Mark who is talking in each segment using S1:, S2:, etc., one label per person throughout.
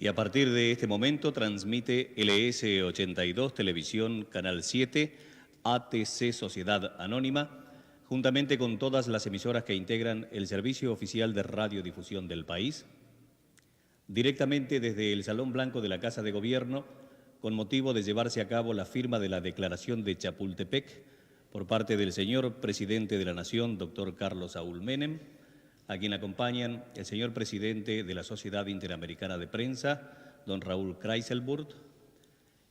S1: Y a partir de este momento transmite LS82 Televisión Canal 7, ATC Sociedad Anónima, juntamente con todas las emisoras que integran el Servicio Oficial de Radiodifusión del país, directamente desde el Salón Blanco de la Casa de Gobierno, con motivo de llevarse a cabo la firma de la Declaración de Chapultepec por parte del señor Presidente de la Nación, doctor Carlos Saúl Menem, a quien acompañan el señor Presidente de la Sociedad Interamericana de Prensa, don Raúl Kreiselburg,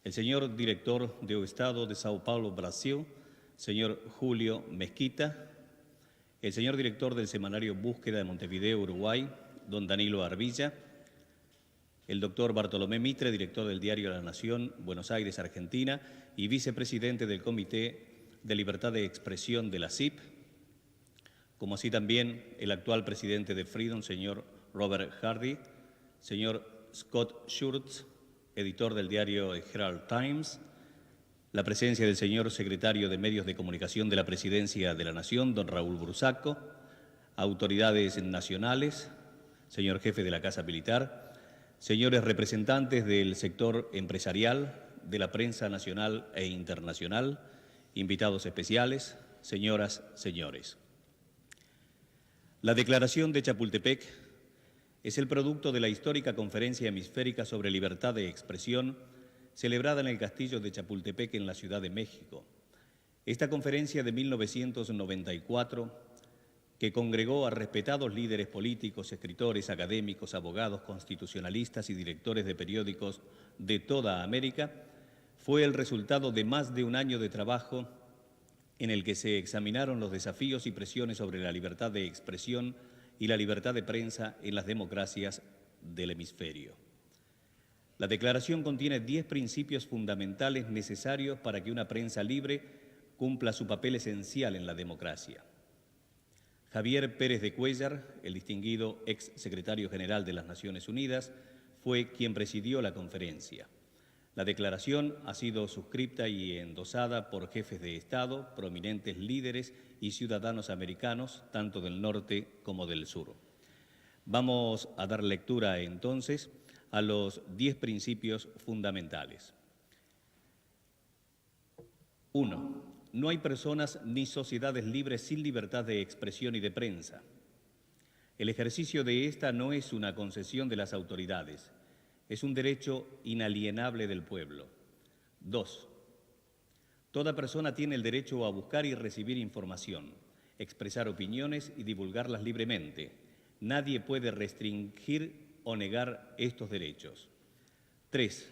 S1: el señor Director de Estado de Sao Paulo, Brasil, señor Julio Mezquita, el señor Director del Semanario Búsqueda de Montevideo, Uruguay, don Danilo Arbilla, el doctor Bartolomé Mitre, director del diario La Nación, Buenos Aires, Argentina, y vicepresidente del Comité de Libertad de Expresión de la CIP, como así también el actual presidente de Freedom, señor Robert Hardy, señor Scott Schurz, editor del diario Herald Times, la presencia del señor secretario de Medios de Comunicación de la Presidencia de la Nación, don Raúl Brusaco, autoridades nacionales, señor jefe de la Casa Militar, señores representantes del sector empresarial, de la prensa nacional e internacional, invitados especiales, señoras, señores. La Declaración de Chapultepec es el producto de la histórica Conferencia Hemisférica sobre Libertad de Expresión celebrada en el Castillo de Chapultepec en la Ciudad de México. Esta conferencia de 1994, que congregó a respetados líderes políticos, escritores, académicos, abogados, constitucionalistas y directores de periódicos de toda América, fue el resultado de más de un año de trabajo en el que se examinaron los desafíos y presiones sobre la libertad de expresión y la libertad de prensa en las democracias del hemisferio. La declaración contiene 10 principios fundamentales necesarios para que una prensa libre cumpla su papel esencial en la democracia. Javier Pérez de Cuéllar, el distinguido ex secretario general de las Naciones Unidas, fue quien presidió la conferencia. La declaración ha sido suscripta y endosada por jefes de Estado, prominentes líderes y ciudadanos americanos, tanto del norte como del sur. Vamos a dar lectura entonces a los 10 principios fundamentales. 1. No hay personas ni sociedades libres sin libertad de expresión y de prensa. El ejercicio de esta no es una concesión de las autoridades, es un derecho inalienable del pueblo. 2. Toda persona tiene el derecho a buscar y recibir información, expresar opiniones y divulgarlas libremente. Nadie puede restringir o negar estos derechos. 3.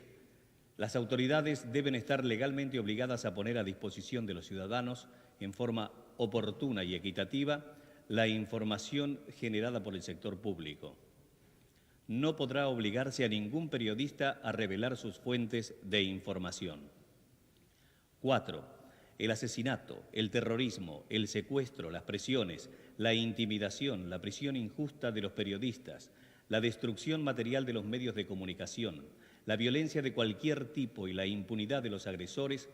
S1: Las autoridades deben estar legalmente obligadas a poner a disposición de los ciudadanos en forma oportuna y equitativa la información generada por el sector público. No podrá obligarse a ningún periodista a revelar sus fuentes de información. 4. El asesinato, el terrorismo, el secuestro, las presiones, la intimidación, la prisión injusta de los periodistas, la destrucción material de los medios de comunicación, la violencia de cualquier tipo y la impunidad de los agresores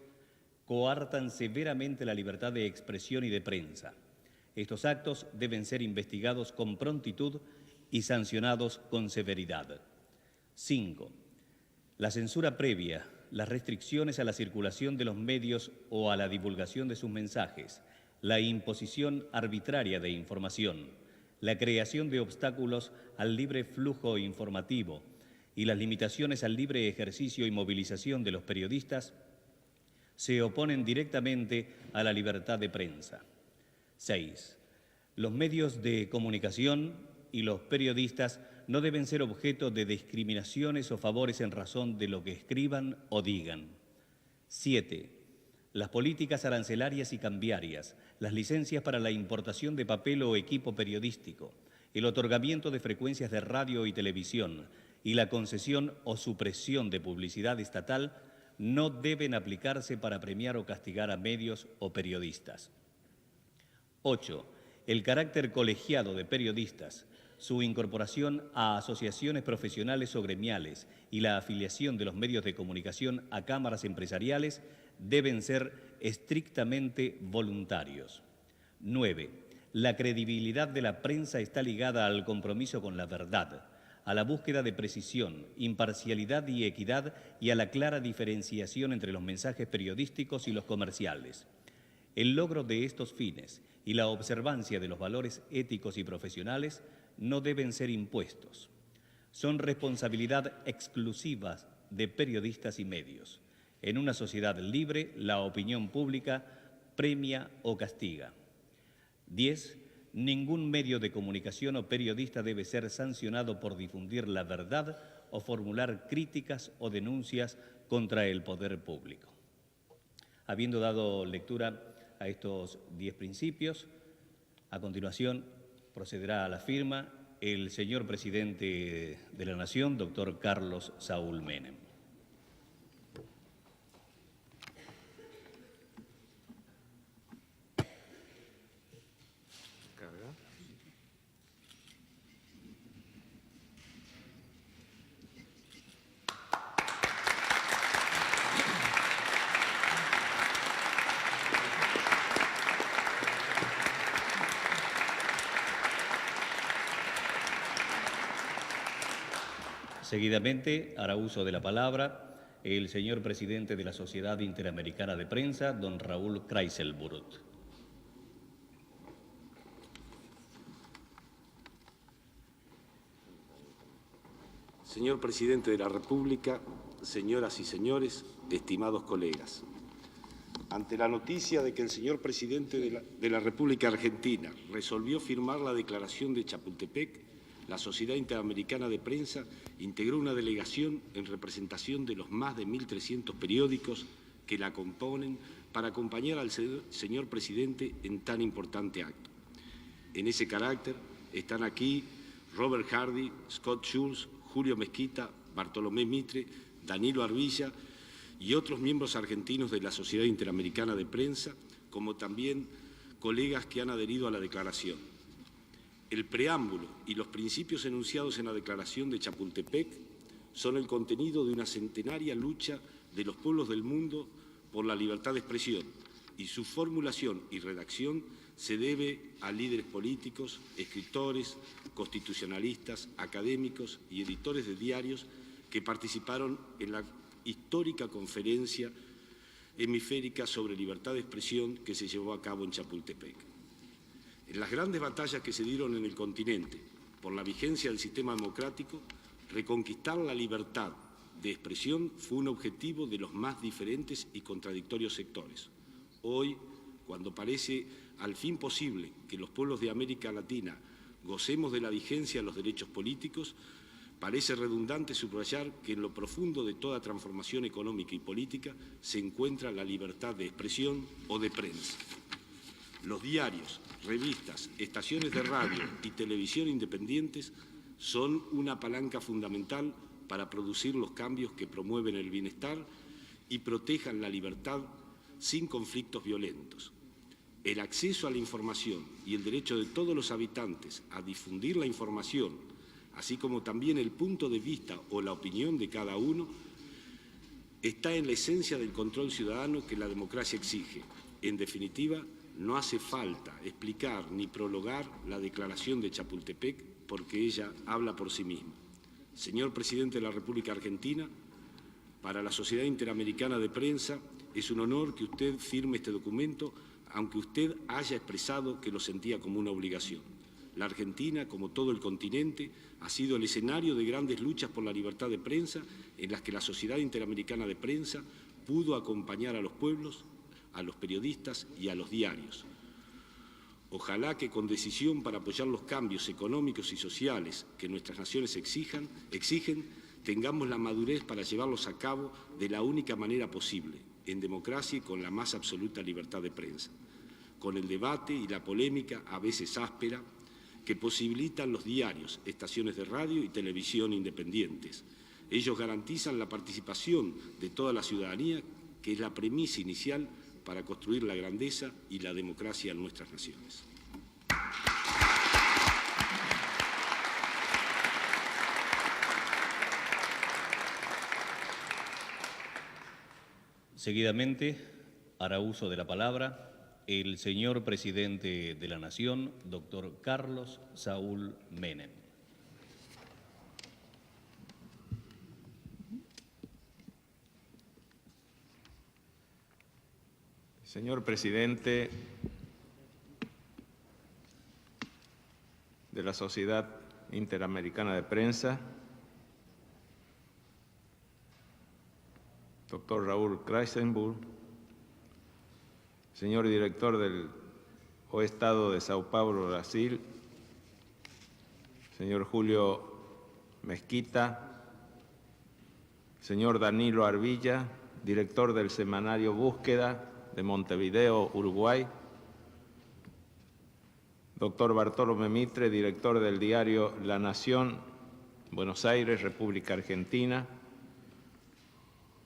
S1: coartan severamente la libertad de expresión y de prensa. Estos actos deben ser investigados con prontitud y sancionados con severidad. 5. La censura previa, las restricciones a la circulación de los medios o a la divulgación de sus mensajes, la imposición arbitraria de información, la creación de obstáculos al libre flujo informativo y las limitaciones al libre ejercicio y movilización de los periodistas se oponen directamente a la libertad de prensa. 6. Los medios de comunicación y los periodistas no deben ser objeto de discriminaciones o favores en razón de lo que escriban o digan. 7. Las políticas arancelarias y cambiarias, las licencias para la importación de papel o equipo periodístico, el otorgamiento de frecuencias de radio y televisión y la concesión o supresión de publicidad estatal no deben aplicarse para premiar o castigar a medios o periodistas. 8. El carácter colegiado de periodistas, su incorporación a asociaciones profesionales o gremiales y la afiliación de los medios de comunicación a cámaras empresariales deben ser estrictamente voluntarios. 9. La credibilidad de la prensa está ligada al compromiso con la verdad, a la búsqueda de precisión, imparcialidad y equidad y a la clara diferenciación entre los mensajes periodísticos y los comerciales. El logro de estos fines y la observancia de los valores éticos y profesionales no deben ser impuestos. Son responsabilidad exclusiva de periodistas y medios. En una sociedad libre, la opinión pública premia o castiga. 10. Ningún medio de comunicación o periodista debe ser sancionado por difundir la verdad o formular críticas o denuncias contra el poder público. Habiendo dado lectura a estos 10 principios, a continuación procederá a la firma el señor presidente de la Nación, doctor Carlos Saúl Menem. Seguidamente hará uso de la palabra el señor presidente de la Sociedad Interamericana de Prensa, don Raúl Kreiselburg.
S2: Señor Presidente de la República, señoras y señores, estimados colegas, ante la noticia de que el señor Presidente de la República Argentina resolvió firmar la Declaración de Chapultepec, la Sociedad Interamericana de Prensa integró una delegación en representación de los más de 1.300 periódicos que la componen para acompañar al señor Presidente en tan importante acto. En ese carácter están aquí Robert Hardy, Scott Schulz, Julio Mezquita, Bartolomé Mitre, Danilo Arbilla y otros miembros argentinos de la Sociedad Interamericana de Prensa, como también colegas que han adherido a la declaración. El preámbulo y los principios enunciados en la Declaración de Chapultepec son el contenido de una centenaria lucha de los pueblos del mundo por la libertad de expresión, y su formulación y redacción se debe a líderes políticos, escritores, constitucionalistas, académicos y editores de diarios que participaron en la histórica conferencia hemisférica sobre libertad de expresión que se llevó a cabo en Chapultepec. En las grandes batallas que se dieron en el continente por la vigencia del sistema democrático, reconquistar la libertad de expresión fue un objetivo de los más diferentes y contradictorios sectores. Hoy, cuando parece al fin posible que los pueblos de América Latina gocemos de la vigencia de los derechos políticos, parece redundante subrayar que en lo profundo de toda transformación económica y política se encuentra la libertad de expresión o de prensa. Los diarios, revistas, estaciones de radio y televisión independientes son una palanca fundamental para producir los cambios que promueven el bienestar y protejan la libertad sin conflictos violentos. El acceso a la información y el derecho de todos los habitantes a difundir la información, así como también el punto de vista o la opinión de cada uno, está en la esencia del control ciudadano que la democracia exige. En definitiva, no hace falta explicar ni prologar la Declaración de Chapultepec porque ella habla por sí misma. Señor Presidente de la República Argentina, para la Sociedad Interamericana de Prensa es un honor que usted firme este documento, aunque usted haya expresado que lo sentía como una obligación. La Argentina, como todo el continente, ha sido el escenario de grandes luchas por la libertad de prensa en las que la Sociedad Interamericana de Prensa pudo acompañar a los pueblos, a los periodistas y a los diarios. Ojalá que con decisión para apoyar los cambios económicos y sociales que nuestras naciones exigen, tengamos la madurez para llevarlos a cabo de la única manera posible, en democracia y con la más absoluta libertad de prensa, con el debate y la polémica, a veces áspera, que posibilitan los diarios, estaciones de radio y televisión independientes. Ellos garantizan la participación de toda la ciudadanía, que es la premisa inicial para construir la grandeza y la democracia en nuestras naciones.
S1: Seguidamente hará uso de la palabra el señor presidente de la Nación, doctor Carlos Saúl Menem.
S3: Señor presidente de la Sociedad Interamericana de Prensa, doctor Raúl Kreisenburg, señor director del Estado de Sao Paulo, Brasil, señor Julio Mezquita, señor Danilo Arvilla, director del semanario Búsqueda de Montevideo, Uruguay, doctor Bartolomé Mitre, director del diario La Nación, Buenos Aires, República Argentina,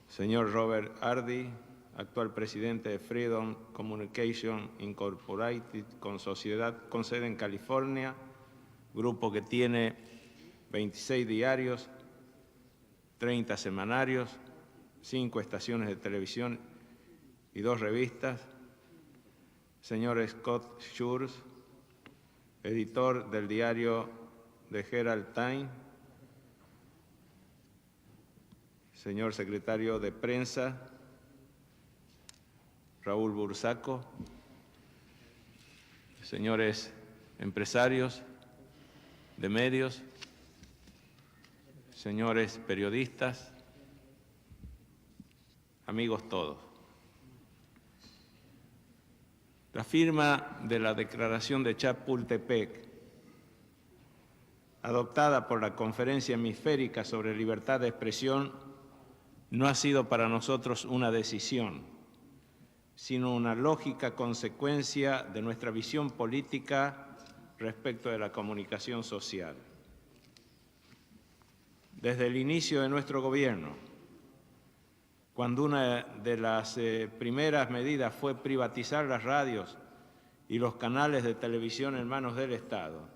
S3: señor Robert Hardy, actual presidente de Freedom Communication Incorporated, con sede en California, grupo que tiene 26 diarios, 30 semanarios, 5 estaciones de televisión y 2 revistas. Señor Scott Schurz, editor del diario The Herald Times. Señor secretario de Prensa, Raúl Bursaco. Señores empresarios de medios, señores periodistas, amigos todos. La firma de la Declaración de Chapultepec, adoptada por la Conferencia Hemisférica sobre Libertad de Expresión, no ha sido para nosotros una decisión, sino una lógica consecuencia de nuestra visión política respecto de la comunicación social. Desde el inicio de nuestro gobierno, cuando una de las primeras medidas fue privatizar las radios y los canales de televisión en manos del Estado,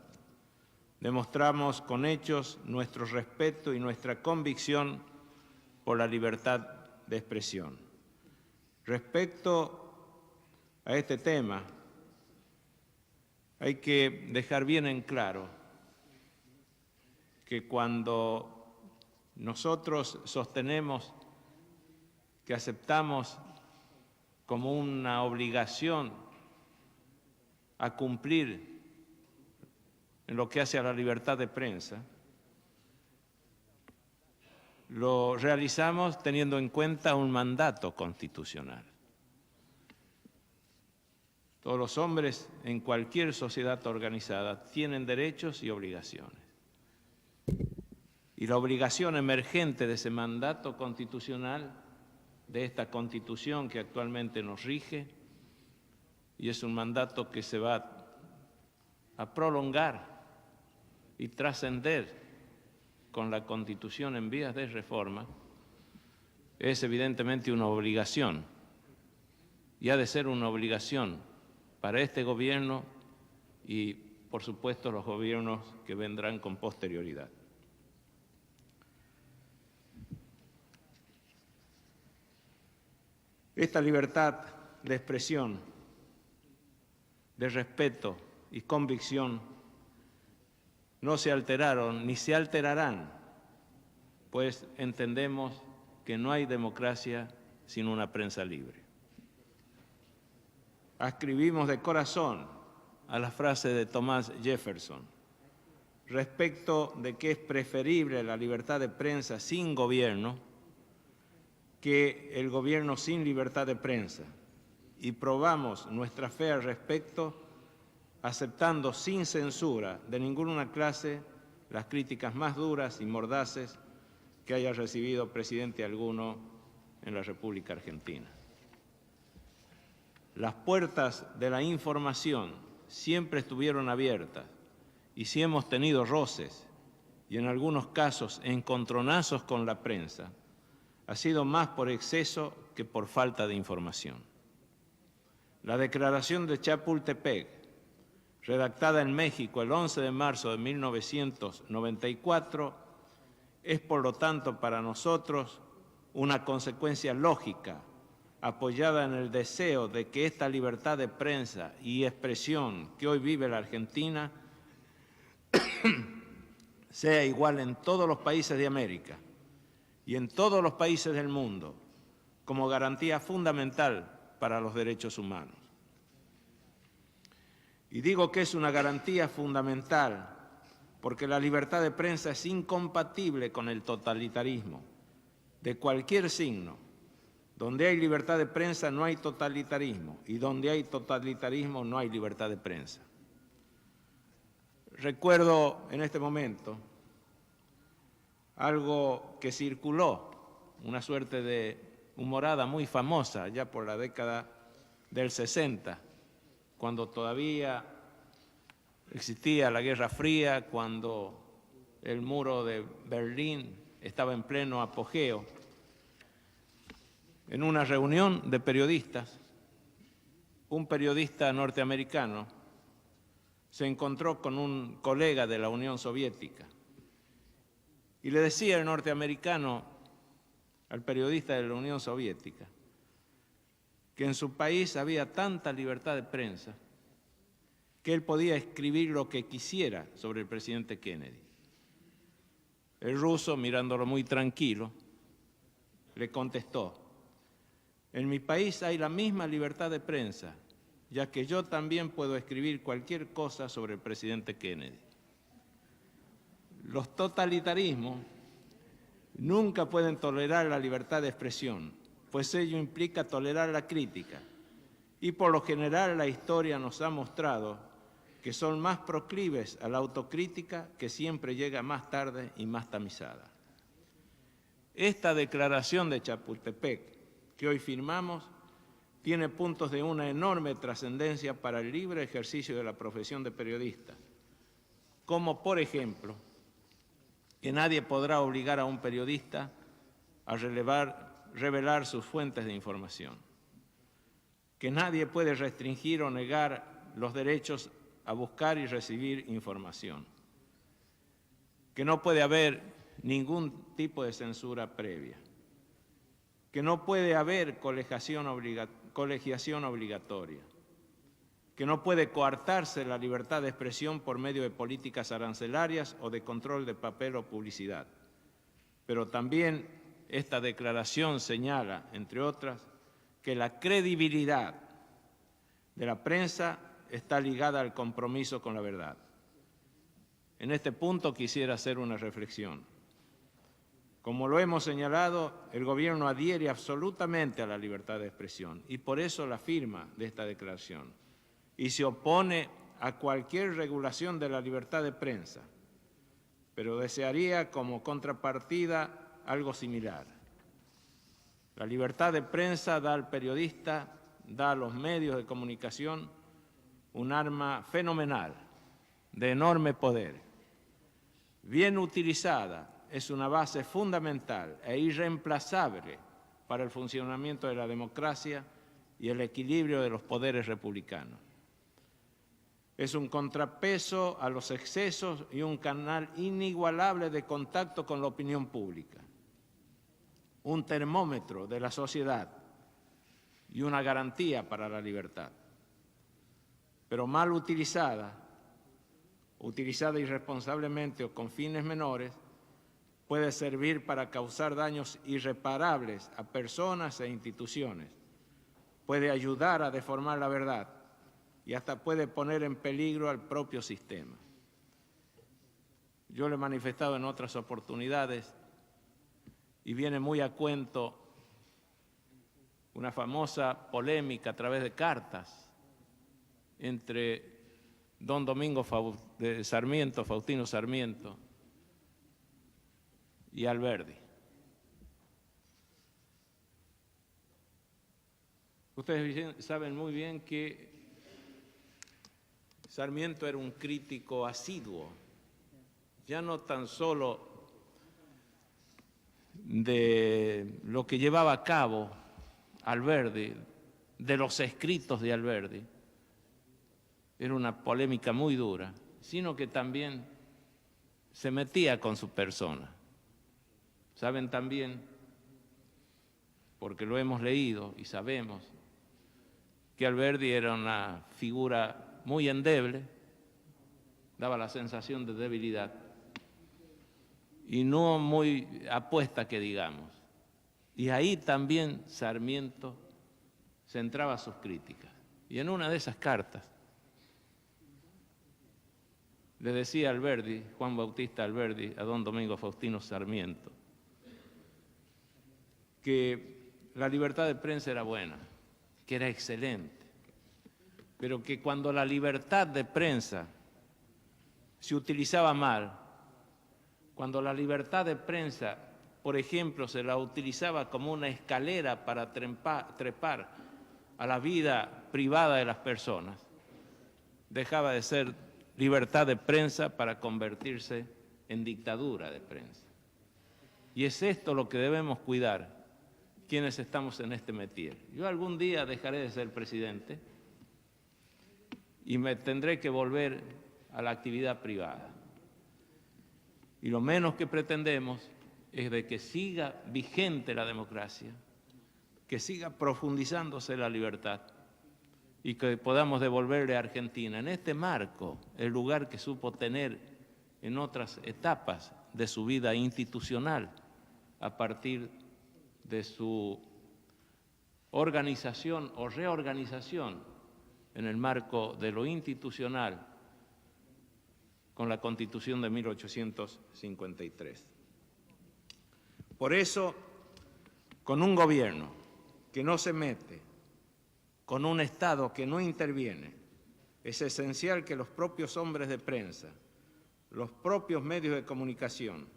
S3: demostramos con hechos nuestro respeto y nuestra convicción por la libertad de expresión. Respecto a este tema, hay que dejar bien en claro que cuando nosotros sostenemos que aceptamos como una obligación a cumplir en lo que hace a la libertad de prensa, lo realizamos teniendo en cuenta un mandato constitucional. Todos los hombres en cualquier sociedad organizada tienen derechos y obligaciones. Y la obligación emergente de ese mandato constitucional, de esta Constitución que actualmente nos rige, y es un mandato que se va a prolongar y trascender con la Constitución en vías de reforma, es evidentemente una obligación, y ha de ser una obligación para este gobierno y, por supuesto, los gobiernos que vendrán con posterioridad. Esta libertad de expresión, de respeto y convicción no se alteraron ni se alterarán, pues entendemos que no hay democracia sin una prensa libre. Ascribimos de corazón a la frase de Thomas Jefferson respecto de que es preferible la libertad de prensa sin gobierno que el gobierno sin libertad de prensa, y probamos nuestra fe al respecto aceptando sin censura de ninguna clase las críticas más duras y mordaces que haya recibido presidente alguno en la República Argentina. Las puertas de la información siempre estuvieron abiertas, y si hemos tenido roces y en algunos casos encontronazos con la prensa, ha sido más por exceso que por falta de información. La Declaración de Chapultepec, redactada en México el 11 de marzo de 1994, es por lo tanto para nosotros una consecuencia lógica, apoyada en el deseo de que esta libertad de prensa y expresión que hoy vive la Argentina sea igual en todos los países de América y en todos los países del mundo, como garantía fundamental para los derechos humanos. Y digo que es una garantía fundamental porque la libertad de prensa es incompatible con el totalitarismo de cualquier signo. Donde hay libertad de prensa no hay totalitarismo y donde hay totalitarismo no hay libertad de prensa. Recuerdo en este momento algo que circuló, una suerte de humorada muy famosa ya por la década del 60, cuando todavía existía la Guerra Fría, cuando el muro de Berlín estaba en pleno apogeo. En una reunión de periodistas, un periodista norteamericano se encontró con un colega de la Unión Soviética y le decía el norteamericano al periodista de la Unión Soviética que en su país había tanta libertad de prensa que él podía escribir lo que quisiera sobre el presidente Kennedy. El ruso, mirándolo muy tranquilo, le contestó: en mi país hay la misma libertad de prensa, ya que yo también puedo escribir cualquier cosa sobre el presidente Kennedy. Los totalitarismos nunca pueden tolerar la libertad de expresión, pues ello implica tolerar la crítica. Y por lo general la historia nos ha mostrado que son más proclives a la autocrítica, que siempre llega más tarde y más tamizada. Esta declaración de Chapultepec que hoy firmamos tiene puntos de una enorme trascendencia para el libre ejercicio de la profesión de periodista, como por ejemplo que nadie podrá obligar a un periodista a revelar sus fuentes de información, que nadie puede restringir o negar los derechos a buscar y recibir información, que no puede haber ningún tipo de censura previa, que no puede haber colegiación obligatoria, que no puede coartarse la libertad de expresión por medio de políticas arancelarias o de control de papel o publicidad. Pero también esta declaración señala, entre otras, que la credibilidad de la prensa está ligada al compromiso con la verdad. En este punto quisiera hacer una reflexión. Como lo hemos señalado, el gobierno adhiere absolutamente a la libertad de expresión y por eso la firma de esta declaración y se opone a cualquier regulación de la libertad de prensa, pero desearía como contrapartida algo similar. La libertad de prensa da al periodista, da a los medios de comunicación un arma fenomenal, de enorme poder. Bien utilizada, es una base fundamental e irreemplazable para el funcionamiento de la democracia y el equilibrio de los poderes republicanos. Es un contrapeso a los excesos y un canal inigualable de contacto con la opinión pública, un termómetro de la sociedad y una garantía para la libertad. Pero mal utilizada irresponsablemente o con fines menores, puede servir para causar daños irreparables a personas e instituciones, puede ayudar a deformar la verdad y hasta puede poner en peligro al propio sistema. Yo lo he manifestado en otras oportunidades y viene muy a cuento una famosa polémica a través de cartas entre don Domingo Sarmiento, Faustino Sarmiento, y Alberdi. Ustedes saben muy bien que Sarmiento era un crítico asiduo, ya no tan solo de lo que llevaba a cabo Alberdi, de los escritos de Alberdi, era una polémica muy dura, sino que también se metía con su persona. Saben también, porque lo hemos leído y sabemos, que Alberdi era una figura muy endeble, daba la sensación de debilidad y no muy apuesta que digamos. Y ahí también Sarmiento centraba sus críticas. Y en una de esas cartas le decía Alberdi, Juan Bautista Alberdi, a don Domingo Faustino Sarmiento, que la libertad de prensa era buena, que era excelente, pero que cuando la libertad de prensa se utilizaba mal, cuando la libertad de prensa, por ejemplo, se la utilizaba como una escalera para trepar a la vida privada de las personas, dejaba de ser libertad de prensa para convertirse en dictadura de prensa. Y es esto lo que debemos cuidar quienes estamos en este métier. Yo algún día dejaré de ser presidente y me tendré que volver a la actividad privada. Y lo menos que pretendemos es de que siga vigente la democracia, que siga profundizándose la libertad y que podamos devolverle a Argentina en este marco el lugar que supo tener en otras etapas de su vida institucional a partir de su organización o reorganización en el marco de lo institucional con la Constitución de 1853. Por eso, con un gobierno que no se mete, con un Estado que no interviene, es esencial que los propios hombres de prensa, los propios medios de comunicación,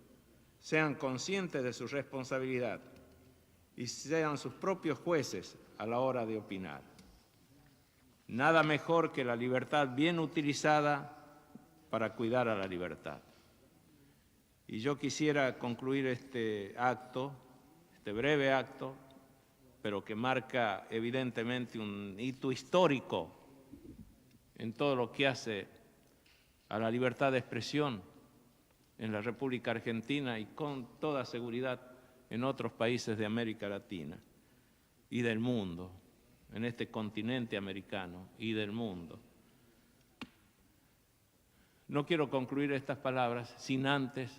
S3: sean conscientes de su responsabilidad y sean sus propios jueces a la hora de opinar. Nada mejor que la libertad bien utilizada para cuidar a la libertad. Y yo quisiera concluir este acto, este breve acto, pero que marca evidentemente un hito histórico en todo lo que hace a la libertad de expresión en la República Argentina y con toda seguridad en otros países de América Latina y del mundo, en este continente americano y del mundo. No quiero concluir estas palabras sin antes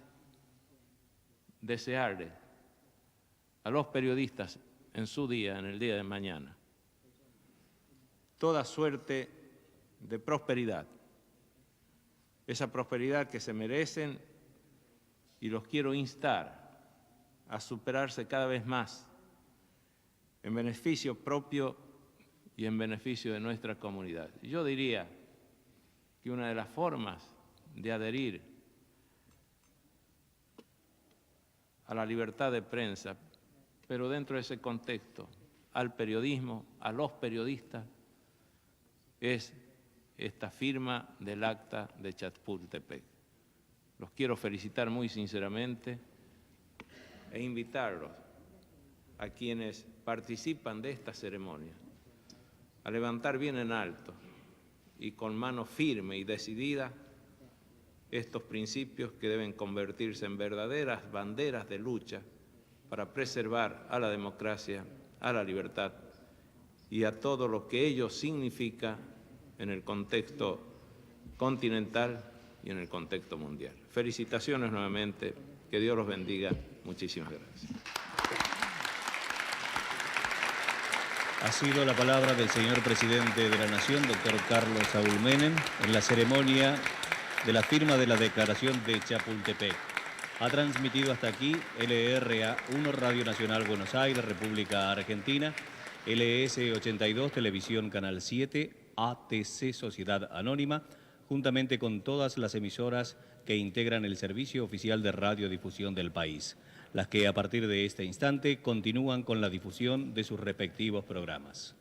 S3: desearle a los periodistas en su día, en el día de mañana, toda suerte de prosperidad, esa prosperidad que se merecen, y los quiero instar a superarse cada vez más en beneficio propio y en beneficio de nuestra comunidad. Yo diría que una de las formas de adherir a la libertad de prensa, pero dentro de ese contexto, al periodismo, a los periodistas, es esta firma del Acta de Chapultepec. Los quiero felicitar muy sinceramente e invitarlos a quienes participan de esta ceremonia a levantar bien en alto y con mano firme y decidida estos principios que deben convertirse en verdaderas banderas de lucha para preservar a la democracia, a la libertad y a todo lo que ello significa en el contexto continental y en el contexto mundial. Felicitaciones nuevamente, que Dios los bendiga. Muchísimas gracias.
S1: Ha sido la palabra del señor presidente de la Nación, doctor Carlos Saúl Menem, en la ceremonia de la firma de la Declaración de Chapultepec. Ha transmitido hasta aquí LRA 1 Radio Nacional Buenos Aires, República Argentina, LS 82 Televisión Canal 7, ATC Sociedad Anónima, juntamente con todas las emisoras que integran el servicio oficial de radiodifusión del país, las que a partir de este instante continúan con la difusión de sus respectivos programas.